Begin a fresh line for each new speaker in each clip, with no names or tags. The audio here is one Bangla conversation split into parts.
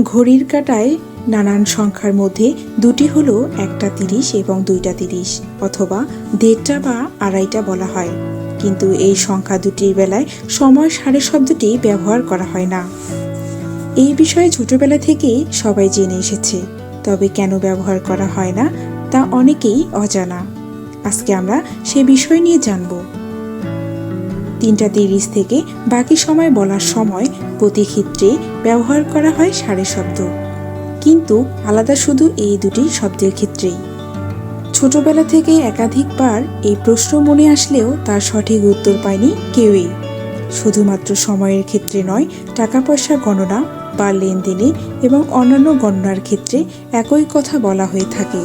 ঘড়ির কাঁটায় নানান সংখ্যার মধ্যে দুটি হলো 1টা 30 এবং 2টা 30, অথবা 1.5টা বা 2.5টা বলা হয়। কিন্তু এই সংখ্যা দুটির বেলায় সময় সাড়ে শব্দটি ব্যবহার করা হয় না। এই বিষয়ে ছোটবেলা থেকেই সবাই জেনে এসেছে, তবে কেন ব্যবহার করা হয় না তা অনেকেই অজানা। আজকে আমরা সে বিষয় নিয়ে জানব। 3টা 30 থেকে বাকি সময় বলার সময় প্রতি ক্ষেত্রে ব্যবহার করা হয় সাড়ে শব্দ, কিন্তু আলাদা শুধু এই দুটি শব্দের ক্ষেত্রেই। ছোটবেলা থেকে একাধিকবার এই প্রশ্ন মনে আসলেও তার সঠিক উত্তর পায়নি কেউই। শুধুমাত্র সময়ের ক্ষেত্রে নয়, টাকা পয়সা গণনা বা লেনদেনে এবং অন্যান্য গণনার ক্ষেত্রে একই কথা বলা হয়ে থাকে।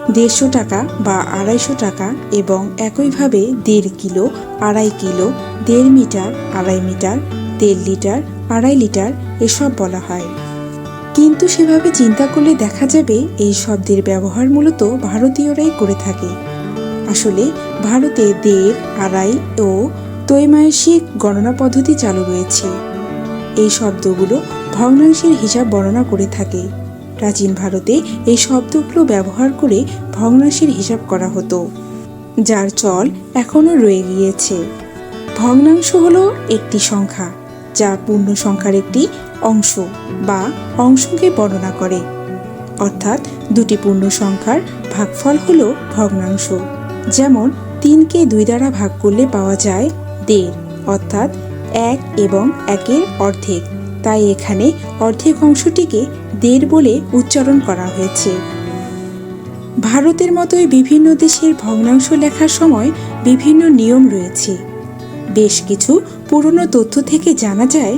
150 টাকা বা 250 টাকা এবং একইভাবে 1.5 kilo, 2.5 kilo, 1.5 metre, 2.5 metre, 1.5 litre, 2.5 litre এসব বলা হয়। কিন্তু সেভাবে চিন্তা করলে দেখা যাবে এই শব্দের ব্যবহার মূলত ভারতীয়রাই করে থাকে। আসলে ভারতে 1.5, 2.5 ও ত্রৈমাসিক গণনা পদ্ধতি চালু রয়েছে। এই শব্দগুলো ভগ্নাংশের হিসাব বর্ণনা করে থাকে। প্রাচীন ভারতে এই শব্দগুলো ব্যবহার করে ভগ্নাংশের হিসাব করা হতো, যার চল এখনও রয়ে গিয়েছে। ভগ্নাংশ হলো একটি সংখ্যা যা পূর্ণ সংখ্যার একটি অংশ বা অংশকে বর্ণনা করে। অর্থাৎ দুটি পূর্ণ সংখ্যার ভাগফল হলো ভগ্নাংশ। যেমন 3কে 2 দ্বারা ভাগ করলে পাওয়া যায় 1.5, অর্থাৎ 1 এবং 1-এর অর্ধেক। তাই এখানে অর্ধেক অংশটিকে 1.5 বলে উচ্চারণ করা হয়েছে। ভারতের মতোই বিভিন্ন দেশের ভগ্নাংশ লেখার সময় বিভিন্ন নিয়ম রয়েছে। বেশ কিছু পুরনো তথ্য থেকে জানা যায়,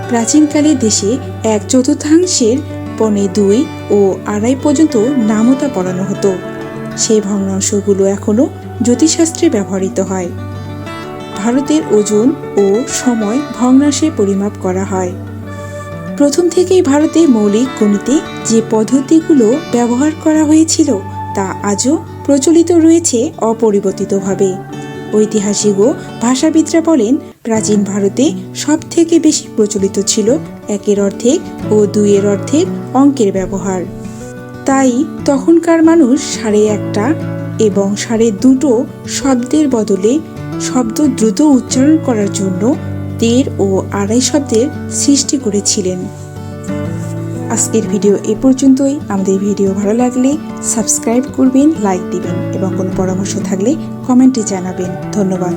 প্রাচীনকালে দেশে 1/4 পনে 2 ও 2.5 পর্যন্ত নামতা পড়ানো হতো। সেই ভগ্নাংশগুলো এখনও জ্যোতিষশাস্ত্রে ব্যবহৃত হয়। ভারতের ওজন ও সময় ভগ্নাংশে পরিমাপ করা হয়। প্রথম থেকেই ভারতে মৌলিক গণিতে যে পদ্ধতিগুলো ব্যবহার করা হয়েছিল তা আজও প্রচলিত রয়েছে অপরিবর্তিতভাবে। ঐতিহাসিক ও ভাষাবিদরা বলেন, প্রাচীন ভারতে সব থেকে বেশি প্রচলিত ছিল 1-এর অর্ধেক ও 2-এর অর্ধেক অঙ্কের ব্যবহার। তাই তখনকার মানুষ 1.5 এবং 2.5 শব্দের বদলে শব্দ দ্রুত উচ্চারণ করার জন্য 1.5 ও 2.5 শব্দের সৃষ্টি করেছিলেন। আজকের ভিডিও এ পর্যন্তই। আমাদের ভিডিও ভালো লাগলে সাবস্ক্রাইব করবেন, লাইক দিবেন এবং কোনো পরামর্শ থাকলে কমেন্টে জানাবেন। ধন্যবাদ।